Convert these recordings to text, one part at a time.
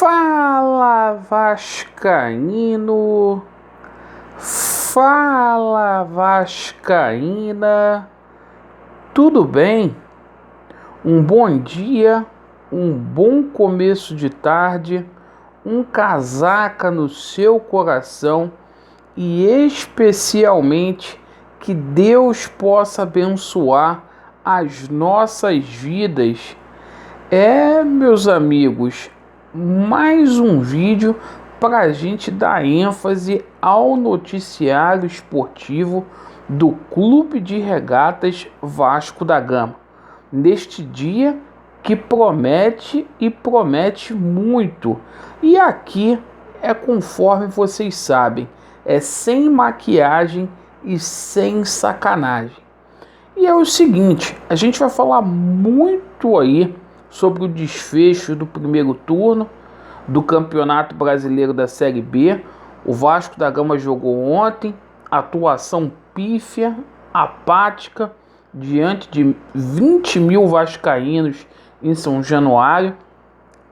Fala Vascaíno, fala Vascaína, tudo bem? Um bom dia, um bom começo de tarde, um casaca no seu coração e especialmente que Deus possa abençoar as nossas vidas. Meus amigos, mais um vídeo para a gente dar ênfase ao noticiário esportivo do Clube de Regatas Vasco da Gama, neste dia que promete e promete muito. E aqui é conforme vocês sabem, é sem maquiagem e sem sacanagem. E é o seguinte, a gente vai falar muito aí sobre o desfecho do primeiro turno do Campeonato Brasileiro da Série B. O Vasco da Gama jogou ontem, atuação pífia, apática, diante de 20 mil vascaínos em São Januário.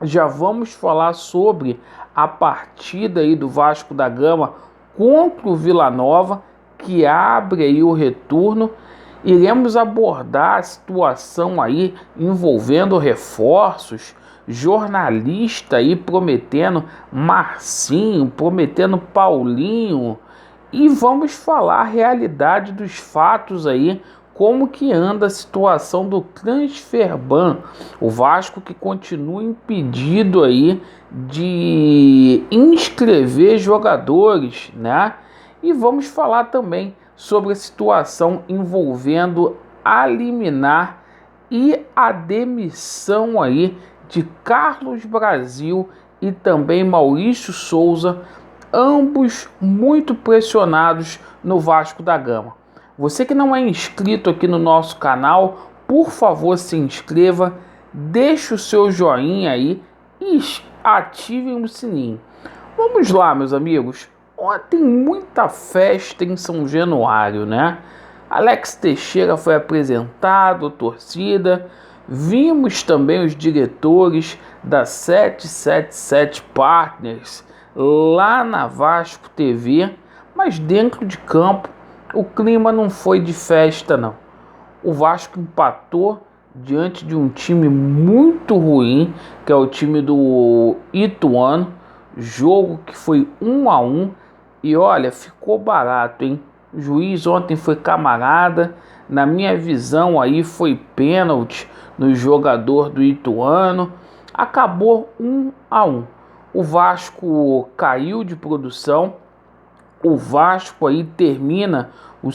Já vamos falar sobre a partida aí do Vasco da Gama contra o Vila Nova, que abre aí o retorno. Iremos abordar a situação aí envolvendo reforços, jornalista aí prometendo Marcinho, prometendo Paulinho, e vamos falar a realidade dos fatos aí, como que anda a situação do transferban, o Vasco que continua impedido aí de inscrever jogadores, né? E vamos falar também sobre a situação envolvendo a liminar e a demissão aí de Carlos Brasil e também Maurício Souza, ambos muito pressionados no Vasco da Gama. Você que não é inscrito aqui no nosso canal, por favor se inscreva, deixe o seu joinha aí e ativem o sininho. Vamos lá, meus amigos. Ontem muita festa em São Januário, né? Alex Teixeira foi apresentado, a torcida. Vimos também os diretores da 777 Partners lá na Vasco TV. Mas dentro de campo o clima não foi de festa, não. O Vasco empatou diante de um time muito ruim, que é o time do Ituano. Jogo que foi 1-1. E olha, ficou barato, hein? O juiz ontem foi camarada. Na minha visão aí foi pênalti no jogador do Ituano. Acabou 1-1. O Vasco caiu de produção. O Vasco aí termina o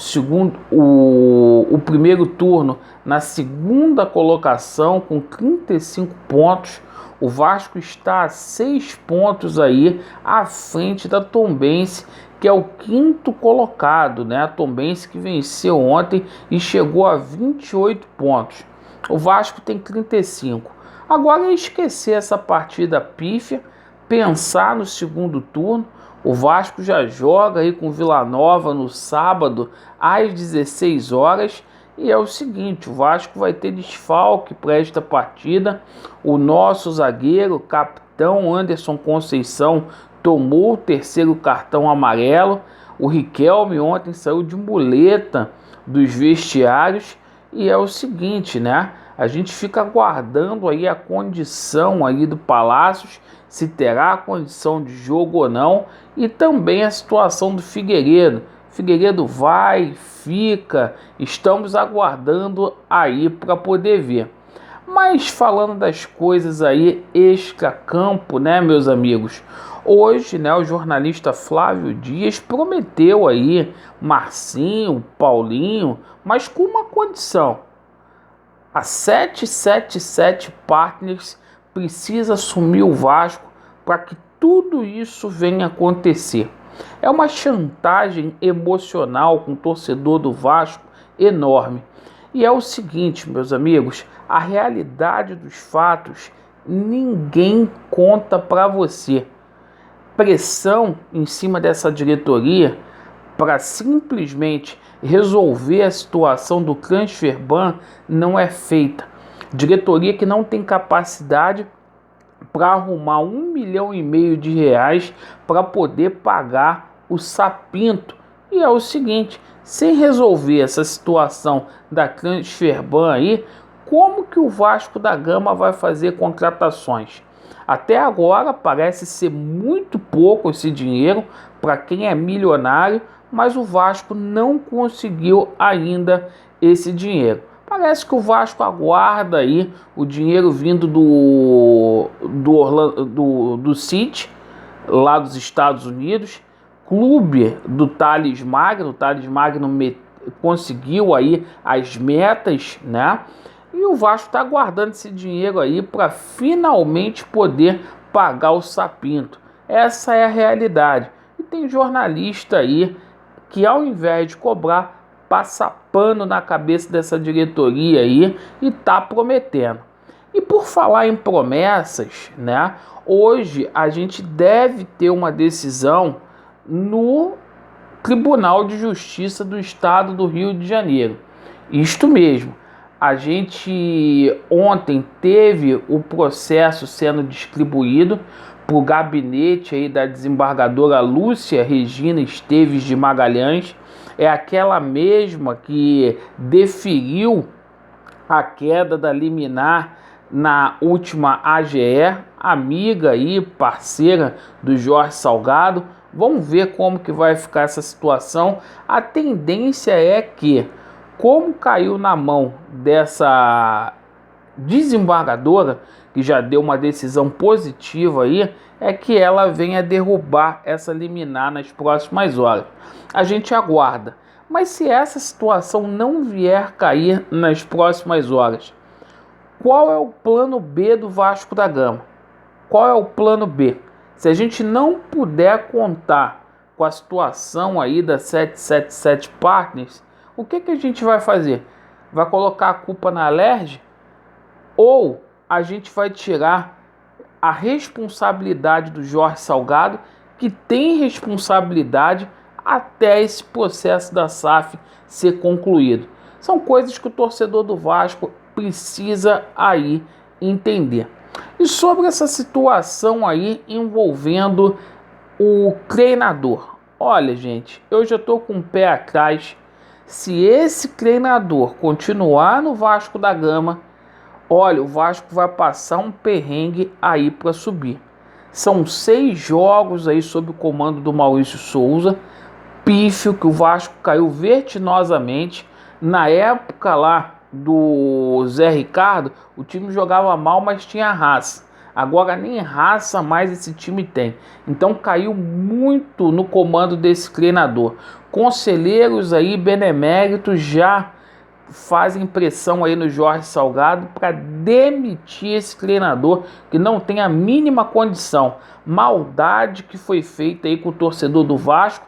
primeiro turno na segunda colocação com 35 pontos. O Vasco está a 6 pontos aí à frente da Tombense, que é o quinto colocado, né? A Tombense que venceu ontem e chegou a 28 pontos. O Vasco tem 35. Agora é esquecer essa partida pífia, pensar no segundo turno. O Vasco já joga aí com Vila Nova no sábado às 16 horas. E é o seguinte, o Vasco vai ter desfalque para esta partida. O nosso zagueiro, capitão Anderson Conceição, tomou o terceiro cartão amarelo. O Riquelme ontem saiu de muleta dos vestiários. E é o seguinte, né? A gente fica aguardando aí a condição aí do Palácios, se terá condição de jogo ou não. E também a situação do Figueiredo. Figueiredo vai, fica, estamos aguardando aí para poder ver. Mas falando das coisas aí extra-campo, né, meus amigos? Hoje, né, o jornalista Flávio Dias prometeu aí Marcinho, Paulinho, mas com uma condição. A 777 Partners precisa assumir o Vasco para que tudo isso venha acontecer. É uma chantagem emocional com o torcedor do Vasco enorme. E é o seguinte, meus amigos, a realidade dos fatos ninguém conta para você. Pressão em cima dessa diretoria para simplesmente resolver a situação do transferban não é feita. Diretoria que não tem capacidade para arrumar R$ 1,5 milhão para poder pagar o Sapinto. E é o seguinte, sem resolver essa situação da Transferban aí, como que o Vasco da Gama vai fazer contratações? Até agora parece ser muito pouco esse dinheiro para quem é milionário, mas o Vasco não conseguiu ainda esse dinheiro. Parece que o Vasco aguarda aí o dinheiro vindo do City, lá dos Estados Unidos, clube do Thales Magno. O Thales Magno conseguiu aí as metas, né? E o Vasco está aguardando esse dinheiro aí para finalmente poder pagar o Sapinto. Essa é a realidade. E tem jornalista aí que, ao invés de cobrar, passa pano na cabeça dessa diretoria aí e tá prometendo. E por falar em promessas, né? Hoje a gente deve ter uma decisão no Tribunal de Justiça do Estado do Rio de Janeiro. Isto mesmo. A gente ontem teve o processo sendo distribuído para o gabinete aí da desembargadora Lúcia Regina Esteves de Magalhães. É aquela mesma que deferiu a queda da liminar na última AGE, amiga e parceira do Jorge Salgado. Vamos ver como que vai ficar essa situação. A tendência é que, como caiu na mão dessa desembargadora, que já deu uma decisão positiva aí, é que ela venha derrubar essa liminar nas próximas horas. A gente aguarda. Mas se essa situação não vier cair nas próximas horas, qual é o plano B do Vasco da Gama? Qual é o plano B? Se a gente não puder contar com a situação aí da 777 Partners, o que a gente vai fazer? Vai colocar a culpa na Alerj? Ou a gente vai tirar a responsabilidade do Jorge Salgado, que tem responsabilidade até esse processo da SAF ser concluído? São coisas que o torcedor do Vasco precisa aí entender. E sobre essa situação aí envolvendo o treinador, olha, gente, eu já estou com o pé atrás. Se esse treinador continuar no Vasco da Gama, olha, o Vasco vai passar um perrengue aí para subir. São 6 jogos aí sob o comando do Maurício Souza, pífio, que o Vasco caiu vertiginosamente. Na época lá do Zé Ricardo, o time jogava mal, mas tinha raça. Agora nem raça mais esse time tem. Então caiu muito no comando desse treinador. Conselheiros aí beneméritos já fazem pressão aí no Jorge Salgado para demitir esse treinador que não tem a mínima condição. Maldade que foi feita aí com o torcedor do Vasco,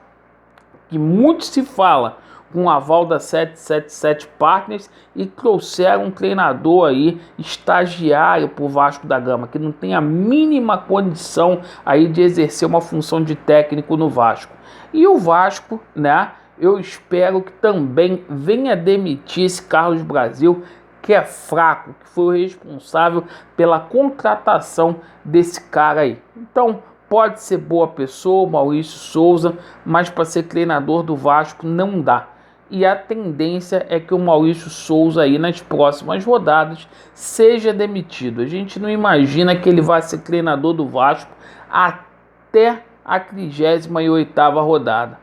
que muito se fala com o aval da 777 Partners, e trouxeram um treinador aí, estagiário para o Vasco da Gama, que não tem a mínima condição aí de exercer uma função de técnico no Vasco. E o Vasco, né, eu espero que também venha demitir esse Carlos Brasil, que é fraco, que foi o responsável pela contratação desse cara aí. Então, pode ser boa pessoa, Maurício Souza, mas para ser treinador do Vasco não dá. E a tendência é que o Maurício Souza aí nas próximas rodadas seja demitido. A gente não imagina que ele vai ser treinador do Vasco até a 38ª rodada.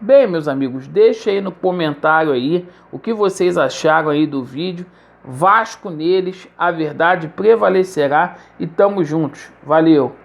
Bem, meus amigos, deixa aí no comentário aí o que vocês acharam aí do vídeo. Vasco neles, a verdade prevalecerá e tamo juntos. Valeu!